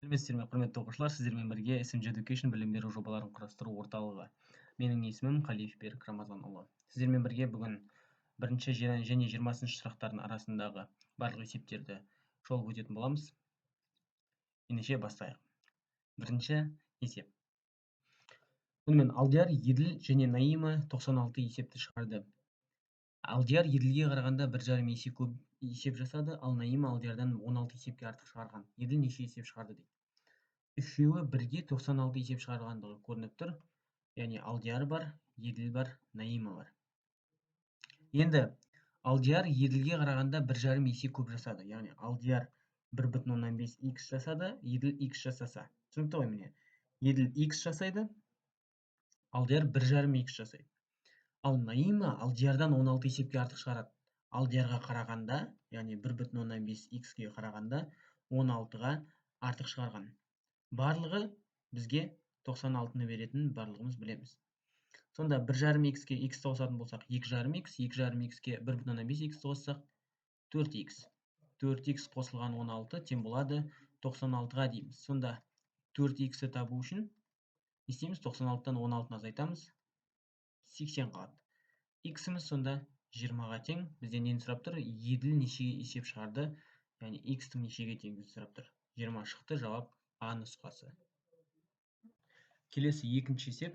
Сәлеметсіздер ме, құрметті оқушылар, сіздермен бірге SMG Education білім беру жобаларын құрастыру орталығы. Менің есімім Қалиев Берік Рамазанұлы. Сіздермен бірге бүгін бірінші және 20-ші сұрақтардың арасындағы барлық есептерді шолып өтетін боламыз. Ендеше бастайық. Бірінші есеп. Сонымен Алдияр, Еділ және Наима 96 есепті шығарды. Алдияр Еділге қарағанда 1,5 есе көп есеп жасады, ал Наима Алдиярдан 16 есепке артық шығарған. Еділ неше есеп шығарды дейді. Үшеуі бірге 96 есеп шығарғандығы көрініп тұр. Яғни Алдияр бар, Еділ бар, Наима бар. Енді Алдияр Еділге қарағанда 1,5 есе көп жасады. Яғни Алдияр 1,5 x жасады, Еділ x жасаса. Түсінікті ғой міне. Еділ x жасайды, Алдияр 1,5 x жасайды. Ал Наима Алдиярдан 16 есепке артық шығарады. Алдиярға қарағанда, яғни 1,5 x-ге қарағанда 16-ға артық шығарған. Барлығы бізге 96-ны беретінін барлығымыз білеміз. Сонда 1,5 x-ке x қосатын болсақ 2,5 x, 2,5 x-ке 1,5 x қоссақ 4x. 4x қосылған 16 тең болады 96-ға дейміз. Сонда 4x-ті табу үшін не істейміз? 96-тан 16-ны азайтамыз. 80 қалады. X-іміз сонда 20-ға тең. Бізден нені сұрап тұр? Еділ нешеге есеп шығарды? Яғни x-тің нешеге теңдігін сұрап тұр. 20 шықты, жауап А нұсқасы. Келесі екінші есеп.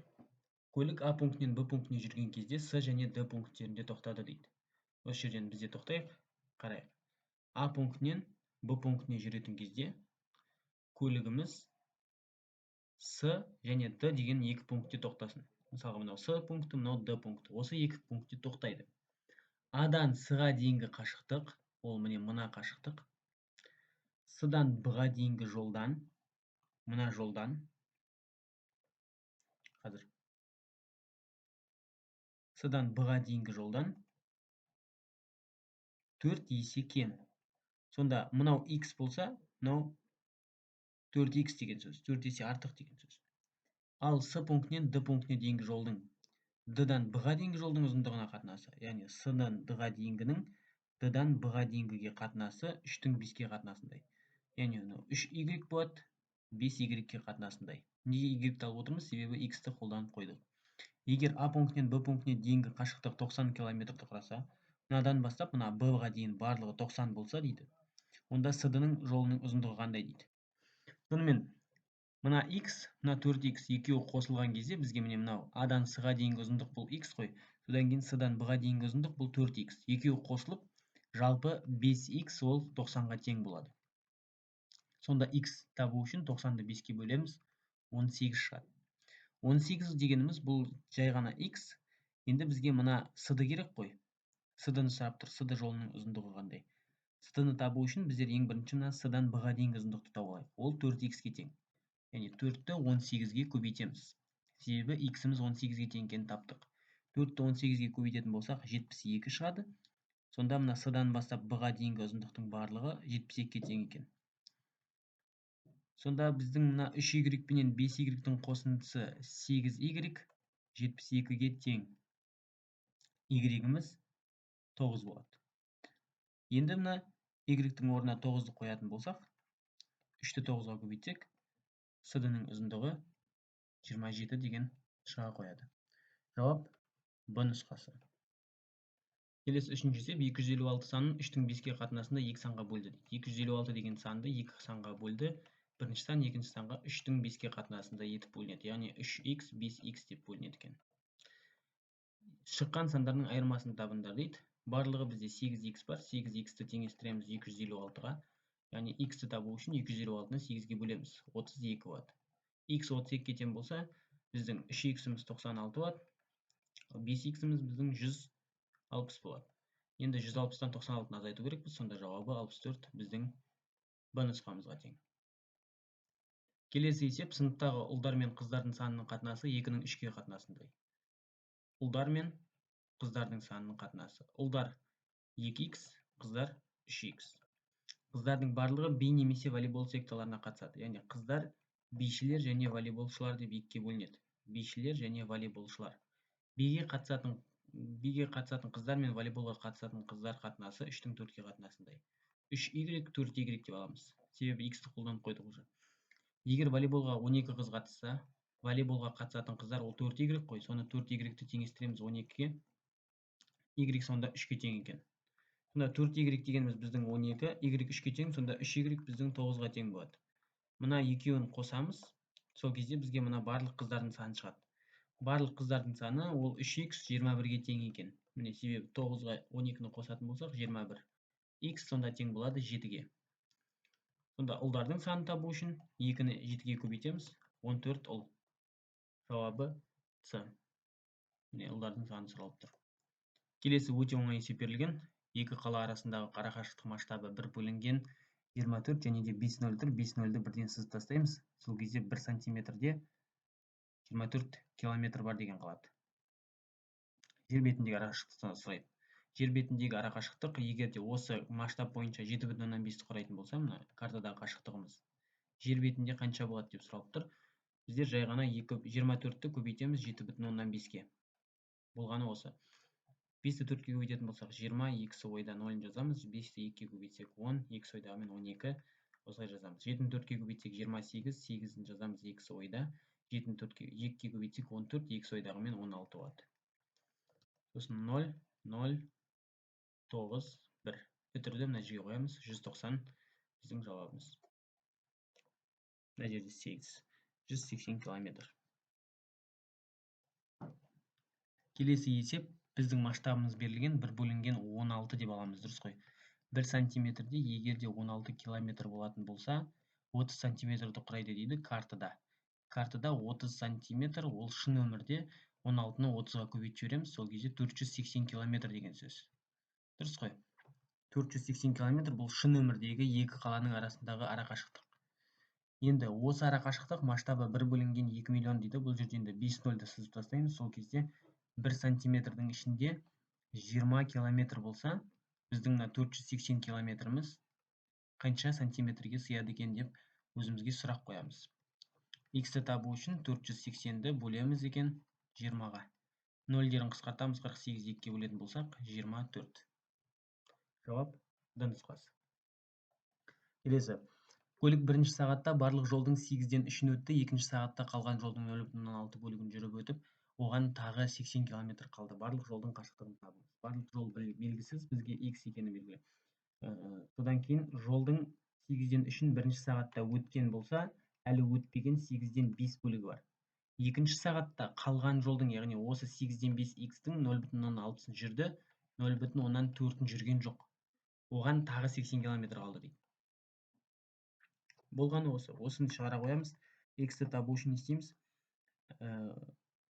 Көлік А пунктінен Б пунктіне жүрген кезде С және Д пункттерінде тоқтады дейді. Осы жерден бізде тоқтайық. Қарайық. А пунктінен Б пунктіне жүретін кезде көлігіміз С және Д деген екі пунктте тоқтасын. Мысалға мынау С пункті, мынау Д пункті. Осы екі пунктте тоқтайды. А-дан С-ға дейінгі қашықтық, ол мына қашықтық. С-дан Б-ға дейінгі жолдан, мына жолдан, қазір С-дан Б-ға дейінгі жолдан 4 есе кем. Сонда мынау X болса, мынау 4X деген сөз. 4 есе артық деген сөз. Ал С пунктінен Д пунктіне дейінгі жолдың Д-дан Б-ға дейінгі жолдың ұзындығына қатынасы. Яғни С-дан Д-ға дейінгінің Д-дан Б-ға дейінгіге қатынасы 3-тің 5-ке қатынасындай. Яғни 3y болады, 5y-ке қатынасындай. Неге y-ті алып отырмыз? Себебі x-ті қолданып қойдық. Егер А пунктінен Б пунктіне дейінгі қашықтық 90 км-ті құраса, мынадан бастап мына Б-ға дейін барлығы 90 болса дейді, онда С-ның жолының ұзындығы қандай дейді. Сонымен мына x, мына 4x екеуі қосылған кезде бізге міне мынау А-дан С-ға дейінгі ұзындық бұл x қой. Содан кейін С-дан Б-ға дейінгі ұзындық бұл 4x. Екеуі қосылып, жалпы 5x ол 90-ға тең болады. Сонда x табу үшін 90-ды 5-ке бөлеміз, 18 шығады. 18 дегеніміз бұл жай ғана x. Енді бізге мына С-ды керек қой. С-ды сұрап тұр. С-ды жолының ұзындығы қандай? С-ны табу үшін біздер ең бірінші мына С-дан Б-ға дейінгі ұзындықты табу алайық. Ол 4x-ке тең. Яғни 4-ті 18-ге көбейтеміз. Себебі x-іміз 18-ге тең екенін таптық. 4-ті 18-ге көбейтетін болсақ 72 шығады. Сонда мына С-дан бастап Б-ға дейінгі ұзындықтың барлығы 72-ге тең екен. Сонда біздің мына 3y пенен 5y-тің қосындысы 8y 72-ге тең. Y-іміз 9 болады. Енді мына y-тің орнына 9-ды қоятын болсақ, 3-ті 9-ға көбейтсек, С-ның ұзындығы 27 деген шыға қояды. Жауап Б нұсқасы. Келесі үшінші есеп. 256 санын 3-тің 5-ке қатынасында 2 санға бөлді. 256 деген санды 2 санға бөлді. Бірінші сан екінші санға 3-тің 5-ке қатынасында етіп бөлінеді. Яғни 3x, 5x деп бөлінеді екен. Шыққан сандардың айырмасын табыңдар дейді. Барлығы бізде 8x бар. 8x-ті теңестіреміз 256-ға. Яғни x-ті табу үшін 256-ны 8-ге бөлеміз. 32 болады. X 32-ге тең болса, біздің 3x-іміз 96 болады. 5x-іміз біздің 160 болады. Енді 160-тан 96-ны азайту керекпіз. Сонда жауабы 64 біздің Б нұсқамызға тең. Келесі есеп. Сыныптағы ұлдар мен қыздардың санының қатынасы 2-ның 3-ке қатынасындай. Ұлдар мен қыздардың санының қатынасы. Ұлдар 2x, қыздар 3x. Қыздардың барлығы би немесе волейбол секцияларына қатысады. Яғни қыздар бишілер және волейболшылар деп екіге бөлінеді. Бишілер және волейболшылар. Биге қатысатын қыздар мен волейболға қатысатын қыздар қатынасы 3-тің 4-ке қатынасындай. 3y, 4y деп аламыз. Себебі x-ті қолданып қойдық уже. Егер волейболға 12 қыз қатысса, волейболға қатысатын қыздар ол 4y қой. Соны 4y-ті теңестіреміз 12-ге. Y сонда 3-ке тең екен. Сонда 4y дегеніміз біздің 12, y 3-ке тең, сонда 3y біздің 9-ға тең болады. Мына екеуін қосамыз, сол кезде бізге мына барлық қыздардың саны шығады. Барлық қыздардың саны ол 3x 21-ге тең екен. Міне себебі 9-ға 12-ні қосатын болсақ 21. X сонда тең болады 7-ге. Сонда ұлдардың саны табу үшін 2-ні 7-ге көбейтеміз. 14 ұл. Жауабы С. Міне ұлдардың саны сұралып тұр. Келесі өте оңай есеп берілген. Екі қала арасындағы арақашықтық масштабы 1 бөлінген 24 және де 5 нөл тұр. 5 нөлді бірден сызып тастаймыз. Сол кезде 1 сантиметрде 24 километр бар деген қалады. Жер бетіндегі арақашықтықты сұрайды. Жер бетіндегі арақашықтық егер де осы масштаб бойынша 7,5-ті құрайтын болса, мына картадағы қашықтығымыз жер бетінде қанша болады деп сұралып тұр. Біздер жай ғана 24-ті көбейтеміз 7,5-ге. Болғаны осы. 5-ті 4-ке көбейтетін болсақ 20, x ойда 0-ын жазамыз. 5-ті 2-ге көбейтсек 10, x ойдағымен 12. Осылай жазамыз. 7-ні 4-ке көбейтсек 28, 8-ін жазамыз x ойда. 7-ні 2-ге көбейтсек 14, x ойдағымен 16 болады. Сосын 0, 0, 9, 1. Үтірді мына жерге қоямыз. 190 біздің жауабымыз. Мына жерде 8. 180 километр. Келесі есеп. Біздің масштабымыз берілген 1 бөлінген 16 деп аламыз, дұрыс қой. 1 сантиметрде егерде 16 километр болатын болса, 30 сантиметрді құрайды дейді картада. Картада 30 сантиметр, ол шын өмірде 16-ны 30-ға көбейтіп жібереміз, сол кезде 480 километр деген сөз. Дұрыс қой. 480 километр бұл шын өмірдегі екі қаланың арасындағы арақашықтық. Енді осы арақашықтық масштабы 1 бөлінген 2 миллион дейді. Бұл жерде енді 5 нөлді сызып тастаймыз. Сол кезде 1 сантиметрдің ішінде 20 километр болса, біздің 480 километріміз қанша сантиметрге сыяды екен деп өзімізге сұрақ қоямыз. X-ті табу үшін 480-ді бөлеміз екен 20-ға. 0-дерін қысқартамыз, 48 2-ге бөлетін болсақ 24. Жауап Д нұсқасы. Келесі. Көлік бірінші сағатта барлық жолдың 8-ден 3-ін өтті, екінші сағатта қалған жолдың 0,6 бөлігін жүріп өтіп, оған тағы 80 километр қалды. Барлық жолдың қашықтығын табыңыз. Барлық жол белгісіз, бізге x екені белгілі. Содан кейін жолдың 8-ден 3-ін бірінші сағатта өткен болса, әлі өтпеген 8-ден 5 бөлігі бар. Екінші сағатта қалған жолдың, яғни осы 8-ден 5 x-тің 0,6-сын жүрді, 0,4-ін жүрген жоқ. Оған тағы 80 километр қалды дейді. Болғаны осы. Осыны шығара қоямыз. X-ті табу үшін істейміз.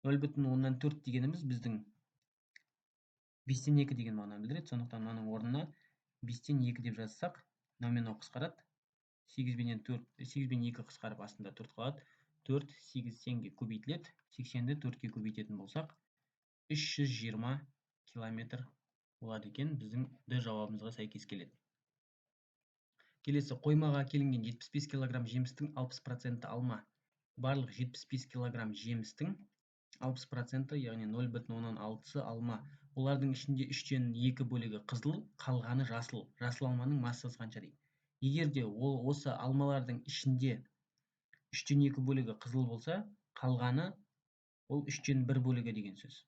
0,4 дегеніміз біздің 5-тен 2 деген мағынаны білдіреді. Сондықтан мынаның орнына 5-тен 2 деп жазсақ, мынау қысқарады. 8 бен 2 қысқарып астында 4 қалады. 4 8 теңге көбейтіледі. 80-ді 4-ке көбейтетін болсақ, 320 километр болады екен. Біздің Д жауабымызға сәйкес келеді. Келесі, қоймаға әкелінген 75 килограмм жемістің 60% алма. Барлық 75 килограмм жемістің 60%, яғни 0,6-сы алма. Олардың ішінде 3-тен 2 бөлігі қызыл, қалғаны жасыл. Жасыл алманың массасы қанша дейді. Егер де осы алмалардың ішінде 3-тен 2 бөлігі қызыл болса, қалғаны ол 3-тен 1 бөлігі деген сөз.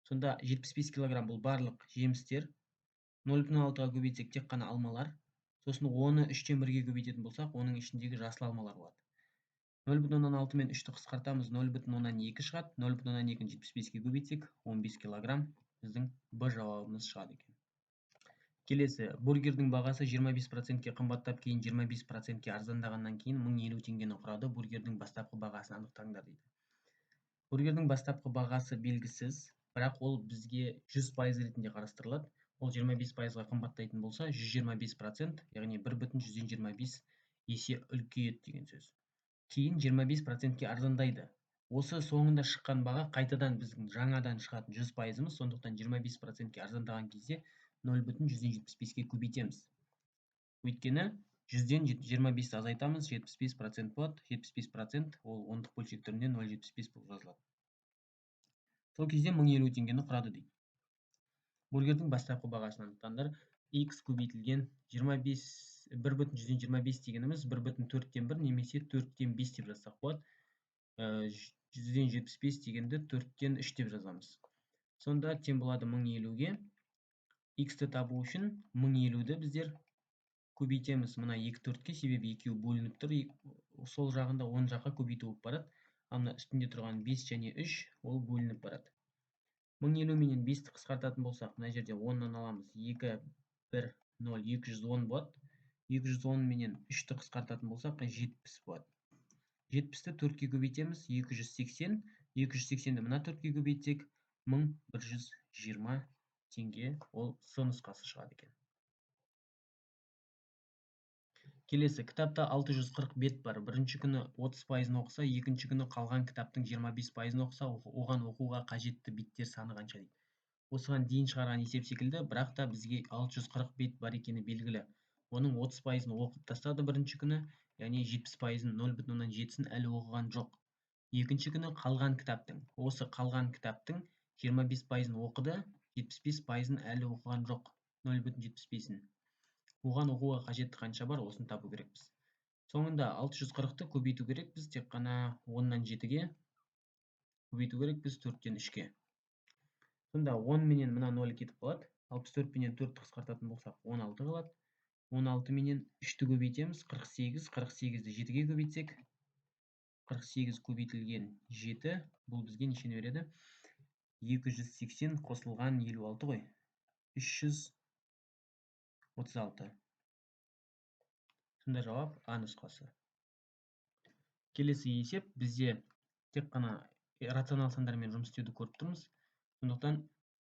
Сонда 75 килограмм бұл барлық жемістер. 0,6-ға көбейтсек тек қана алмалар. Сосын оны 3-тен 1-ге көбейтетін болсақ, оның ішіндегі жасыл алмалар болады. 0,6 мен 3-ті қысқартамыз, 0,2 шығады. 0,2-ні 75-ге көбейтсек, 15 килограмм біздің Б жауабымыз шығады екен. Келесі, бургердің бағасы 25%-ке қымбаттап, кейін 25%-ке арзандағаннан кейін 1050 теңгені құрады. Бургердің бастапқы бағасын анықтаңдар дейді. Бургердің бастапқы бағасы белгісіз, бірақ ол бізге 100% ретінде қарастырылады. Ол 25%-ға қымбаттайтын болса, 125%, яғни 1,125 есе үлкейеді деген сөз. Кейін 25%-ке арзандайды. Осы соңында шыққан баға қайтадан біздің жаңадан шығатын 100%-ымыз, сондықтан 25%-ке арзандаған кезде 0,175-ке көбейтеміз. Өйткені 100-ден 25-ті азайтамыз, 75% болады. 75% ол ондық бөлшек түрінде 0,75 болып жазылады. Сол кезде 1050 теңгені құрады дейді. Бургердің бастапқы бағасын анықтаңдар. X көбейтілген 25 1/125 дегеніміз 1/4-тен 1 немесе 4-тен 5 деп жазсақ болады. 100-75 дегенді 4-тен 3 деп жазамыз. Сонда тең болады 1050-ге. X-ті табу үшін 1050-ді біздер көбейтеміз мына 2-4-ке, себебі екеуі бөлініп тұр. Сол жағында 10 жаққа көбейту болып барады. Ана үстінде тұрған 5 және 3 ол бөлініп барады. 1050 менен 5-ті қысқартатын болсақ, мына жерде 10-нан аламыз. 2, 1, 0, 210 болады. 210 менен 3-ті қысқартатын болсақ, 70 болады. 70-ті 4-ке көбейтеміз, 280. 280-ді мына 4-ке көбейтсек, 1120 теңге ол С нұсқасы шығады екен. Келесі, кітапта 640 бет бар. Бірінші күні 30% оқыса, екінші күні қалған кітаптың 25% оқыса, оған оқуға қажетті беттер саны қанша дейді. Осыған дейін шығарған есеп секілді, бірақ та бізге 640 бет бар екені белгілі. Оның 30%-ын оқып тастады бірінші күні, яғни 70%-ын 0,7-сін әлі оқыған жоқ. Екінші күні қалған кітаптың, осы қалған кітаптың 25%-ын оқыды, 75%-ын әлі оқыған жоқ, 0,75-ін. Оған оқуға қажетті қанша бар, осыны табу керекпіз. Соңында 640-ты көбейту керекпіз, тек қана 10-нан 7-ге көбейту керекпіз, 4-тен 3-ке. Сонда 10 менен мына 0 кетіп қалады. 64 менен 4-ті қысқартатын болсақ, 16 қалады. 16 менен 3-ті көбейтеміз, 48. 48-ді 7-ге көбейтсек, 48 көбейтілген 7, бұл бізге нешені береді? 280 қосылған 56 ғой. 336. Сонда жауап А нұсқасы. Келесі есеп бізде тек қана рационал сандармен жұмыс істеуді көріп тұрмыз. Сондықтан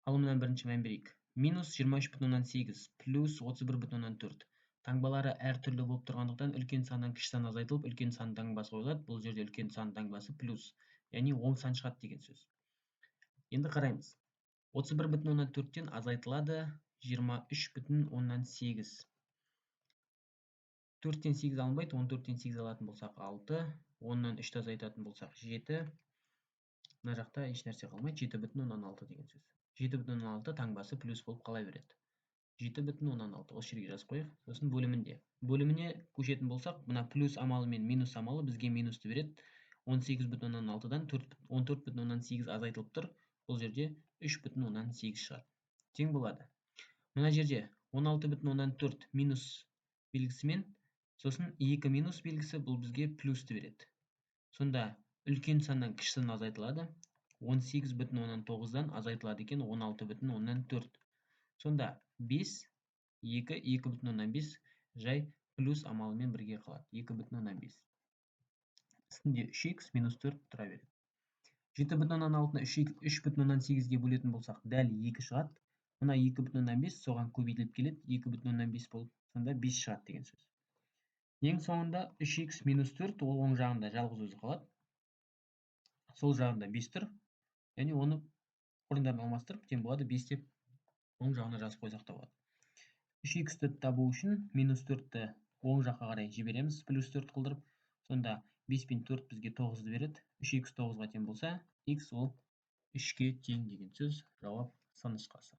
алымнан бірінші мән берейік. Минус 23,8 плюс 31,4. Таңбалары әртүрлі болып тұрғандықтан үлкен саннан кіші сан азайтылып, үлкен сан таңбасы қойылады. Бұл жерде үлкен сан таңбасы плюс, яғни оң сан шығады деген сөз. Енді қараймыз. 31,4-тен азайтылады 23,8. 4-тен 8 алынбайды, 14-тен 8 алатын болсақ 6, 10-нан 3-ті азайтатын болсақ 7. Мына жақта еш нәрсе қалмайды, 7,6 деген сөз. 7,6 таңбасы плюс болып қала береді. 7,6, осы жерге жазып қояйық. Сосын бөлімінде. Бөліміне көшетін болсақ, мына плюс амалы мен минус амалы бізге минусты береді. 18,6-дан 14,8 азайтылып тұр. Бұл жерде 3,8 шығады. Тең болады. Мына жерде 16,4 минус белгісімен, сосын 2 минус белгісі бұл бізге плюсты береді. Сонда үлкен саннан кіші сан азайтылады. 18,9-дан азайтылады екен 16,4. Сонда 5, 2, 2,5 жай плюс амалымен бірге қалады. 2,5. Үстінде 3х минус 4 тұра береді. 7,6-ны 3,8-ге бөлетін болсақ, дәл 2 шығады. Мына 2,5 соған көбейтіліп келеді. 2,5 болып, сонда 5 шығады деген сөз. Ең соңында 3х минус 4, ол оң жағында жалғыз өзі қалады. Сол жағында 5 тұр. Яғни оны орындарын алмастырып, тең болады 5 деп оң жағына жазып қойсақ та болады. 3х-ті табу үшін минус 4-ті оң жаққа қарай жібереміз, плюс 4 қылдырып. Сонда 5 пен 4 бізге 9-ды береді. 3х 9-ға тең болса, х ол 3-ке тең деген сөз. Жауап С нұсқасы.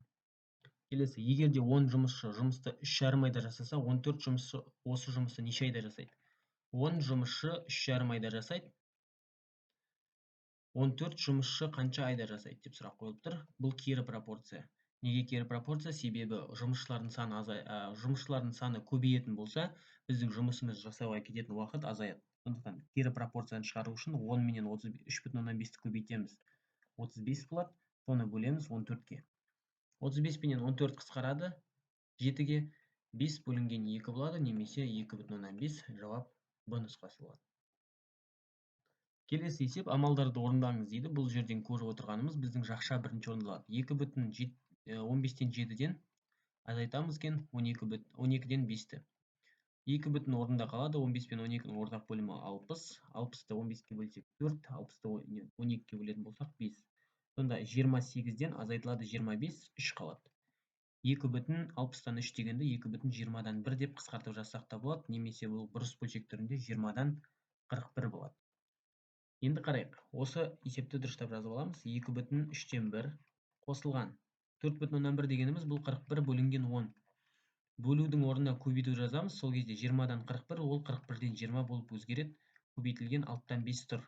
Келесі, егерде 10 жұмысшы жұмысты 3,5 айда жасаса, 14 жұмысшы осы жұмысты неше айда жасайды? 10 жұмысшы 3,5 айда жасайды. 14 жұмысшы қанша айда жасайды деп сұрақ қойылып тұр. Бұл кері пропорция. Неге кері пропорция? Себебі жұмысшылардың саны көбейетін болса, біздің жұмысымыз жасауға кететін уақыт азаяды. Сондықтан кері пропорцияны шығару үшін 10 менен 3,5-ті көбейтеміз. 35 болады. Соны бөлеміз 14-ке. 35 менен 14 қысқарады. 7-ге 5 бөлінген 2 болады, немесе 2,5. Жауап Б нұсқасы болады. Келесі есеп, амалдарды орындаңыз дейді. Бұл жерден көріп отырғанымыз біздің жақша бірінші орындалады. 2,15-тен 7-ден азайтамыз екен 12-ден 5-ті. 2 орында қалады. 15 пен 12-ның ортақ бөлімі 60. 60-ты 15-ке бөлсек 4, 60-ты 12-ке бөлетін болсақ 5. Сонда 28-ден азайтылады 25, 3 қалады. 2,60-тан 3 дегенді 2,20-дан 1 деп қысқартып жазсақ та болады, немесе бұл бұрыс бөлшектерінде 20-дан 41 болады. Енді қарайық. Осы есепті дұрыстап жазып аламыз. 2,3-тен 1 қосылған 4,1 дегеніміз бұл 41 бөлінген 10. Бөлудің орнына көбейту жазамыз. Сол кезде 20-дан 41, ол 41-ден 20 болып өзгереді. Көбейтілген 6-тан 5 тұр.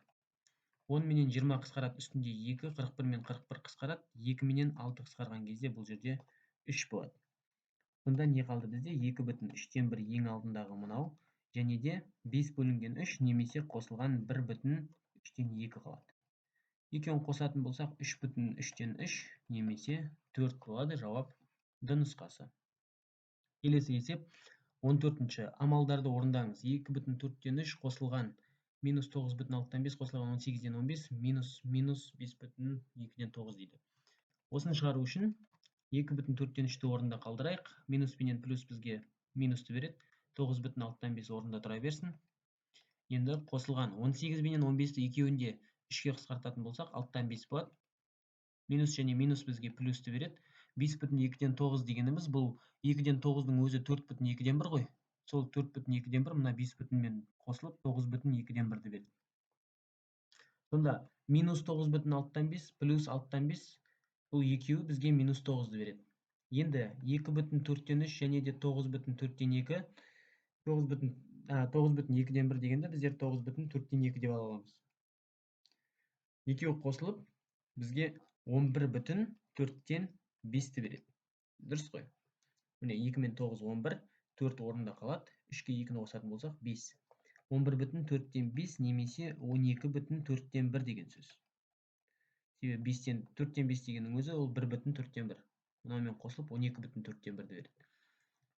10 менен 20 қысқарады, үстінде 2, 41 мен 41 қысқарады. 2 менен 6 қысқарған кезде бұл жерде 3 болады. Сонда не қалды бізде? 2/3-тен 1 ең алдындағы мынау, және де 5 бөлінген 3 немесе қосылған 1/3-тен 2 қалады. Екеуін қосатын болсақ 3/3-тен 3 немесе 4 болады. Жауап Д нұсқасы. Келесі есеп 14-ші. Амалдарды орындаңыз. 2/4-тен 3 қосылған минус 9/6-тан 5 қосылған 18-ден 15 минус 5/2-ден 9 дейді. Осыны шығару үшін 2/4-тен 3-ті орында қалдырайық. Минус пенен плюс бізге минусты береді. 9/6-тан 5 орында тұра берсін. Енді қосылған 18 менен 15-ті екеуінде 3-ке қысқартатын болсақ 6-тан 5 болады. Минус және минус бізге плюсті береді. 5/2-ден 9 дегеніміз бұл 2-ден 9-ның өзі 4/2-ден 1 ғой. Сол 4/2-ден 1 мына 5/мен қосылып 9/2-ден 1-ді береді. Сонда минус 9/6-тан 5 плюс 6-тан 5 бұл екеуі бізге минус 9-ды береді. Енді 2/4-тен 3 және де 9/4-тен 2 9/2-ден 1 дегенде біздер 9/4-тен 2 деп аламыз. Екеуі қосылып бізге 11/4-тен 5-ті береді. Дұрыс қой? Міне 2 мен 9 11, 4 орында қалады. 3-ке 2-ні қосатын болсақ 5. 11/4-тен 5 немесе 12/4-тен 1 деген сөз. Себебі 4-тен 5 дегеннің өзі ол 1/4-тен 1. Мынаумен қосылып 12/4-тен 1-ді береді.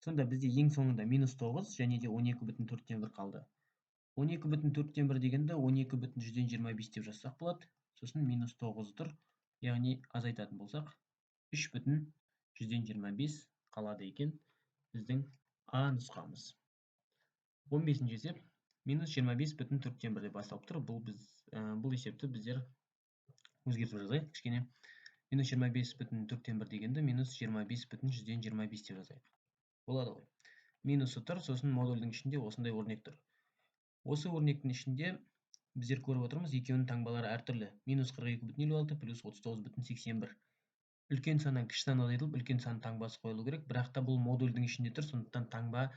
Сонда бізде ең соңында минус 9 және де 12/4-тен 1 қалды. 12/4-тен 1 дегенді 12/125 деп жазсақ болады. Сосын минус 9 тұр. Яғни азайтатын болсақ 3/125 қалады екен біздің А нұсқамыз. 15-ші есеп минус 25/4-тен 1 деп басталып тұр. Бұл есепті біздер өзгертіп жазайық. Кішкене минус 25/4-тен 1 дегенді минус 25/125 деп жазайық. Болады ғой. Минусы тұр, сосын модульдің ішінде осындай өрнек тұр. Осы өрнектің ішінде біздер көріп отырмыз, екеуінің таңбалары әртүрлі. Минус 42/56 плюс 39/81. Үлкен саннан кіші сан азайтылып, үлкен сан таңбасы қойылу керек, бірақ та бұл модульдің ішінде тұр, сондықтан таңба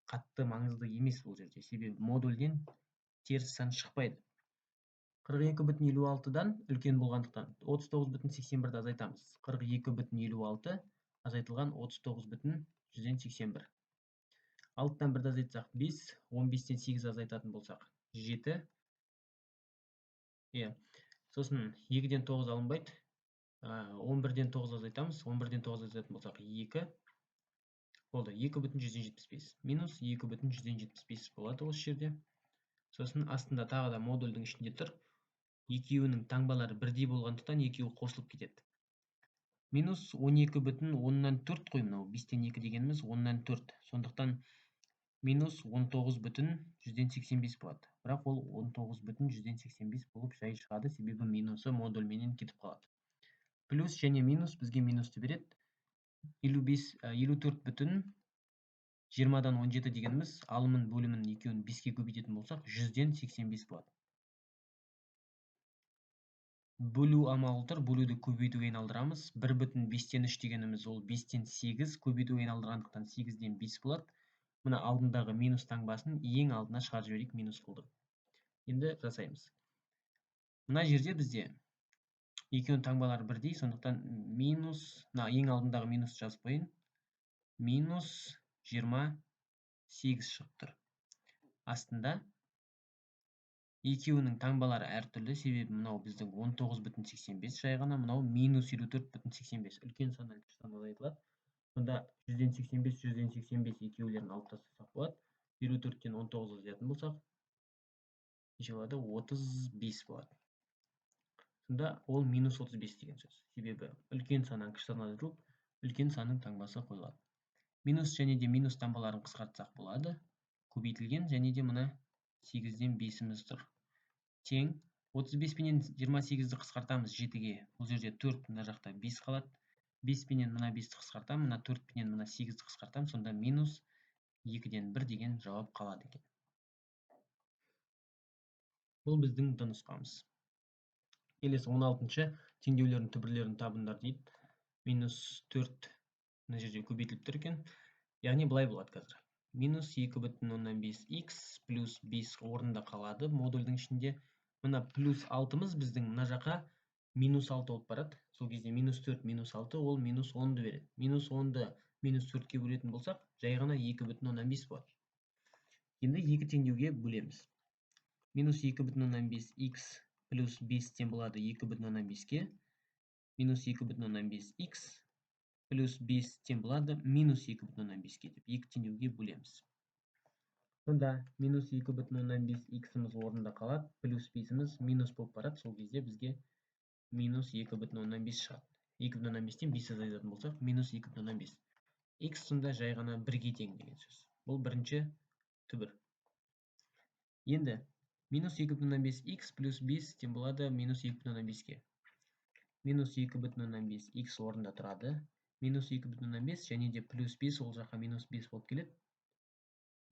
қатты маңызды емес бұл жерде. Себебі модульден теріс сан шықпайды. 42/56-дан үлкен болғандықтан 39/81-ді азайтамыз. 42/56 азайтылған 39/181. 6-тан 1-ді азайтсақ 5, 15-тен 8 азайтатын болсақ 7. Сосын 2-ден 9 алынбайды. 11-ден 9 азайтамыз. 11-ден 9 азайтатын болсақ 2. Болды. 2/175. Минус 2/175 болады осы жерде. Сосын астында тағы да модульдің ішінде тұр. Екеуінің таңбалары бірдей болғандықтан екеуі қосылып кетеді. Минус 12/10-4 қой мынау. 5-тен 2 дегеніміз 10-4. Сондықтан минус 19/185 болады. Бірақ ол 19/185 болып жай шығады, себебі минусы модульменен кетіп қалады. Плюс және минус бізге минусты береді. 54/20-дан 17 дегеніміз алымын бөлімін екеуін 5-ке көбейтетін болсақ 100-ден 85 болады. Бөлу амалы тұр, бөлуді көбейтуге айналдырамыз. 1/5-тен 3 дегеніміз ол 5-тен 8 көбейтуге айналдырғандықтан 8-ден 5 болады. Мына алдындағы минус таңбасын ең алдына шығарып жіберейік, минус қылдық. Енді жасаймыз. Мына жерде бізде екеуінің таңбалары бірдей, сондықтан минус, ең алдындағы минус жазып қойын. Минус 28 шығып тұр. Астында екеуінің таңбалары әртүрлі, себебі мынау біздің 19/85 жай ғана, мынау минус 54/85. Үлкен саннан кіші сан азайтылады. Сонда 100-ден 85, 100-ден 85 екеулерін алып тастасақ болады. 54-тен 19 азайтатын болсақ, неше болады? 35 болады. Сонда ол минус 35 деген сөз. Себебі үлкен саннан кіші сан азайтылып, үлкен санның таңбасы қойылады. Минус және де минус таңбаларын қысқартсақ болады. Көбейтілген және де мына 8-ден 5-іміз тұр. Тең 35 пенен 28-ді қысқартамыз 7-ге. Бұл жерде 4, мына жақта 5 қалады. 5 пенен мына 5-ті қысқартам, мына 4 пенен мына 8-ді қысқартам, сонда минус 2-ден 1 деген жауап қалады екен. Бұл біздің Д нұсқамыз. Келесі 16-шы теңдеулердің түбірлерін табыңдар дейді. Минус 4 мына жерде көбейтіліп тұр екен. Яғни былай болады қазір. Минус 2,5х плюс 5 орында қалады модульдің ішінде. Мына плюс 6-мыз біздің мына жаққа минус 6 болып барады. Сол кезде минус 4, минус 6 ол минус 10-ды береді. Минус 10-ды минус 4-ке бөлетін болсақ, жай ғана 2,5 болады. Енді екі теңдеуге бөлеміз. Минус 2,5х плюс 5 тең болады 2,5-ке. Минус 2,5х плюс 5 тең болады минус 2,5-ке деп екі теңдеуге бөлеміз. Сонда минус 2,5х-ымыз орында қалады, плюс 5-іміз минус болып барады. Сол кезде бізге минус 2,5 шығады. 2,5-тен 5 азайтатын болсақ, минус 2,5. Х сонда жай ғана 1-ге тең деген сөз. Бұл бірінші түбір. Енді минус 2,5х плюс 5 тең болады минус 2,5-ке. Минус 2,5х орында тұрады. Минус 2,5 және де плюс 5 ол жаққа минус 5 болып келеді.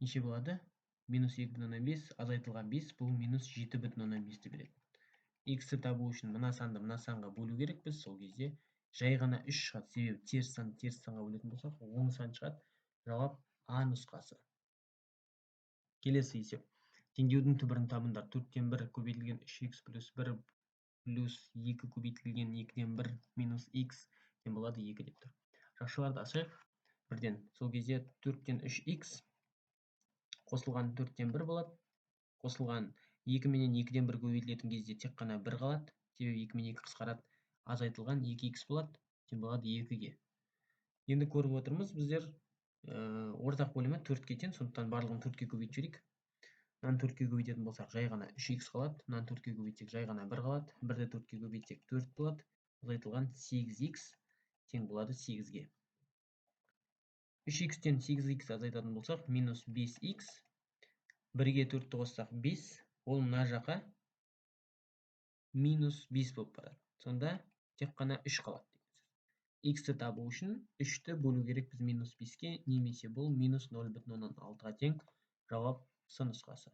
Неше болады? Минус 2,5 азайтылған 5 бұл минус 7,5-ті береді. Х-ті табу үшін мына санды мына санға бөлу керек біз. Сол кезде жай ғана 3 шығады. Себебі теріс санға бөлетін болсақ, оң сан шығады. Жауап А нұсқасы. Келесі есеп. Теңдеудің түбірін табыңдар. 4-тен 1 көбейтілген 3х плюс 1 плюс 2 көбейтілген 2-ден 1 минус х тең болады 2 деп тұр. Жақшыларды ашайық. Бірден. Сол кезде 4-тен 3х қосылған 4-тен 1 болады. Қосылған 2 менен 2-ден 1 көбейтілетін кезде тек қана 1 қалады. Себебі 2 мен 2 қысқарады. Азайтылған 2х болады. Тең болады 2-ге. Енді көріп отырмыз біздер ортақ бөлімі 4-ке тең, сондықтан барлығын 4-ке көбейтіп жіберейік. Мынаны 4-ке көбейтетін болсақ, жай ғана 3х қалады. Мынаны 4-ке көбейтсек, жай ғана 1 қалады. 1-ді 4-ке көбейтсек 4 болады. Азайтылған 8х тең болады 8-ге. 3х-тен 8х азайтатын болсақ, минус 5х. 1-ге 4-ті қоссақ 5, ол мына жаққа минус 5 болып барады. Сонда тек қана 3 қалады. Х-ті табу үшін 3-ті бөлу керек біз минус 5-ке, немесе бұл минус 0,6-ға тең. Жауап С нұсқасы.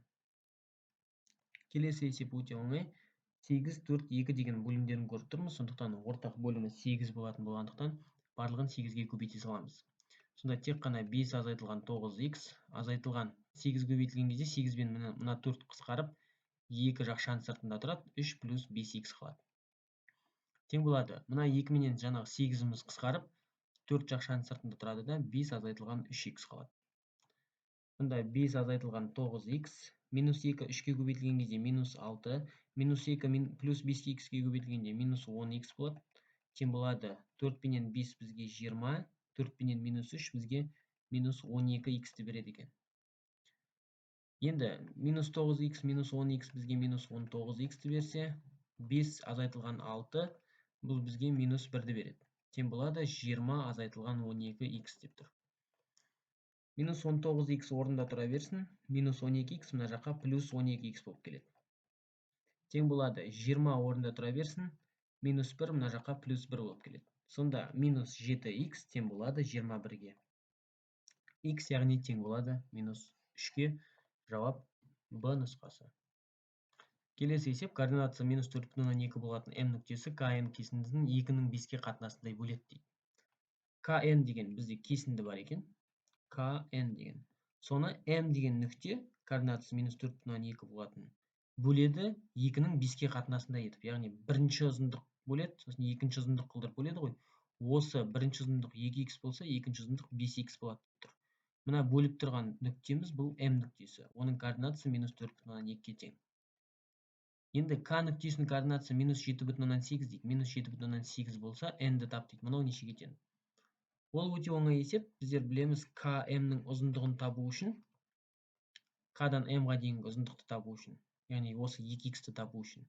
Келесі есеп өте оңай. 8, 4, 2 деген бөлімдерін көріп тұрмыз. Сондықтан ортақ бөлімі 8 болғандықтан барлығын 8-ге көбейте саламыз. Сонда тек қана 5 азайтылған 9х, азайтылған 8 көбейтілген кезде 8 бен мына 4 қысқарып, 2 жақ шан сыртында тұрады, 3 плюс 5х қалады. Тең болады. Мына 2 менен жаңағы 8-іміз қысқарып, 4 жақ шан сыртында тұрады да 5 азайтылған 3х қалады. Сонда 5 азайтылған 9х, минус 2 3-ке көбейтілген кезде минус 6, минус 2 плюс 5-ке х-ке көбейтілгенде минус 10х болады. Тең болады 4 пенен 5 бізге 20, 4 пенен минус 3 бізге минус 12х-ті береді екен. Енді минус 9х минус 10х бізге минус 19х-ті берсе, 5 азайтылған 6 бұл бізге минус 1-ді береді. Тең болады 20 азайтылған 12х деп тұр. Минус 19х орында тұра берсін. Минус 12х мына жаққа плюс 12х болып келеді. Тең болады 20 орында тұра берсін. Минус 1 мына жаққа плюс 1 болып келеді. Сонда минус 7х тең болады 21-ге. Х яғни тең болады минус 3-ке. Жауап Б нұсқасы. Келесі есеп координатасы минус 4,2 болатын М нүктесі КН кесіндісін 2-нің 5-ке қатынасындай бөледі дейді. КН деген бізде кесінді бар екен. КН деген. Соны М деген нүкте координатасы минус 4,2 болатын бөледі 2-нің 5-ке қатынасындай етіп. Яғни бірінші ұзындық бөледі, сосын екінші ұзындық қылдырып бөледі ғой. Осы бірінші ұзындық 2х болса, екінші ұзындық 5х болады деп тұр. Мына бөліп тұрған нүктеміз бұл М нүктесі. Оның координатасы минус 4,2-ке тең. Енді К нүктесінің координатасы минус 7,8 дейді. Минус 7,8 болса, N-ді тап дейді. Мынау нешеге тең? Ол өте оңай есеп. Біздер білеміз, КМ-нің ұзындығын табу үшін, К-дан М-ға дейінгі ұзындықты табу үшін, яғни осы 2х-ті табу үшін,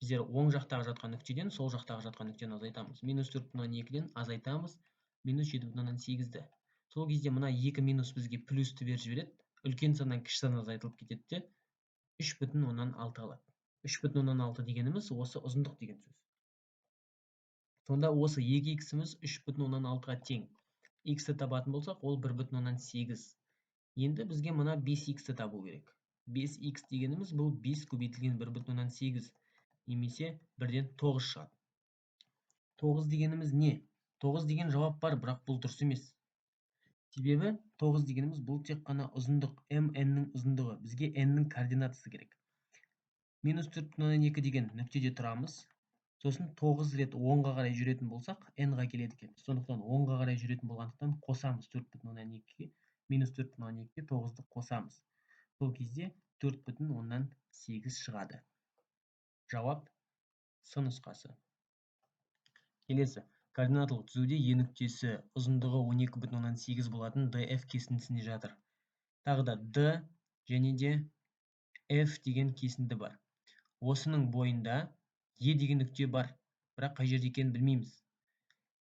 біздер оң жақтағы жатқан нүктеден сол жақтағы жатқан нүктені азайтамыз. Минус 4,2-ден азайтамыз минус 7,8-ді. Сол кезде мына 2 минус бізге плюсті беріп жібереді. Үлкен саннан кіші сан азайтылып кетеді де 3,6 қалады. 3,6 дегеніміз осы ұзындық деген сөз. Сонда осы 2х-іміз 3,6-ға тең. Х-ті табатын болсақ, ол 1,8. Енді бізге мына 5х-ті табу керек. 5х дегеніміз бұл 5 көбейтілген 1,8, немесе 1-ден 9 шығады. 9 дегеніміз не? 9 деген жауап бар, бірақ бұл дұрыс емес. Себебі 9 дегеніміз бұл тек қана ұзындық, mn-нің ұзындығы. Бізге n-нің координатасы керек. Минус 4,2 деген нүктеде тұрамыз. Сосын 9 рет 10-ға қарай жүретін болсақ, n-ға келеді екен. Сондықтан 10-ға қарай жүретін болғандықтан қосамыз 4,2-ге. Минус 4,2-ге 9-ды қосамыз. Сол кезде 4,8 шығады. Жауап С нұсқасы. Келесі. Координаталық түзуде E нүктесі ұзындығы 12,8 болатын DF кесіндісінде жатыр. Тағы да D және де F деген кесінді бар. Осының бойында E деген нүкте бар, бірақ қай жерде екенін білмейміз.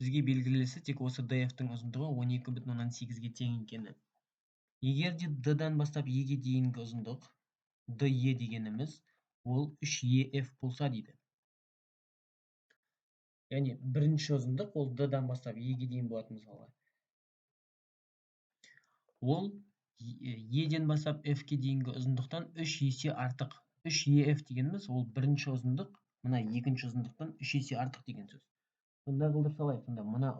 Бізге белгілісі тек осы DF-тің ұзындығы 12,8-ге тең екені. Егер де D-дан бастап E-ге дейінгі ұзындық DE дегеніміз ол 3EF болса дейді. Яғни бірінші ұзындық ол D-дан бастап E-ге дейін болады мысалға. Ол E-ден бастап F-ке дейінгі ұзындықтан 3 есе артық. 3EF дегеніміз ол бірінші ұзындық, мына екінші ұзындықтан 3 есе артық деген сөз. Сонда қылдыр салайық. Сонда мына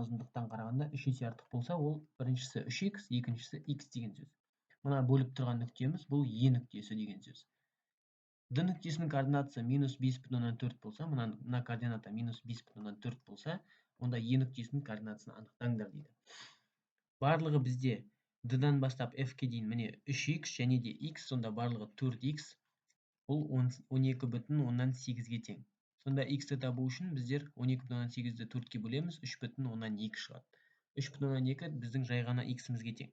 ұзындықтан қарағанда 3 есе артық болса, ол біріншісі 3x, екіншісі x деген сөз. Мына бөліп тұрған нүктеміз бұл E нүктесі деген сөз. D нүктесінің координатасы минус 5,4 болса, мына координата минус 5,4 болса, онда E нүктесінің координатасын анықтаңдар дейді. Барлығы бізде D-дан бастап F-ке дейін міне 3x және де x, сонда барлығы 4x, бұл 12,8-ге тең. Сонда x-ті табу үшін біздер 12,8-ді 4-ке бөлеміз, 3,2 шығады. 3,2 біздің жай ғана x-імізге тең.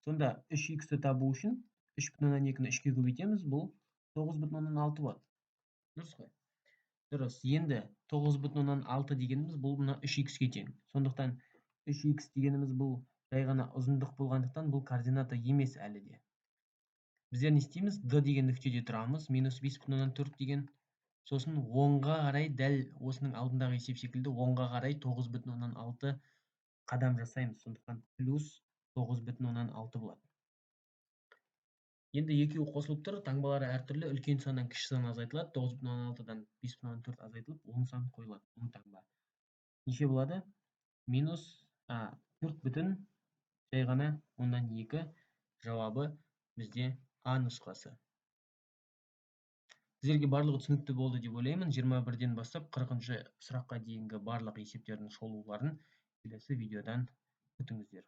Сонда 3x-ті табу үшін 3,2-ні 3-ке көбейтеміз, бұл 9,6 болады. Дұрыс қой? Дұрыс. Енді 9,6 дегеніміз бұл мына 3x-ге тең. Сондықтан 3x дегеніміз бұл жай ғана ұзындық болғандықтан бұл координата емес әлі де. Біздер не істейміз? D деген нүктеде тұрамыз, минус 5,4 деген. Сосын 10-ға қарай, дәл осының алдындағы есеп секілді 10-ға қарай 9,6 қадам жасаймыз. Сондықтан плюс 9,6 болады. Енді екеуі қосылып тұр, таңбалары әртүрлі, үлкен саннан кіші сан азайтылады, 9,6-дан 5,4 азайтылып, 10 сан қойылады, 10 таңба. Неше болады? Минус 4 бүтін жай ғана 2. Жауабы бізде А нұсқасы. Сіздерге барлығы түсінікті болды деп ойлаймын. 21-ден бастап 40-шы сұраққа дейінгі барлық есептердің шолуларын келесі видеодан күтіңіздер.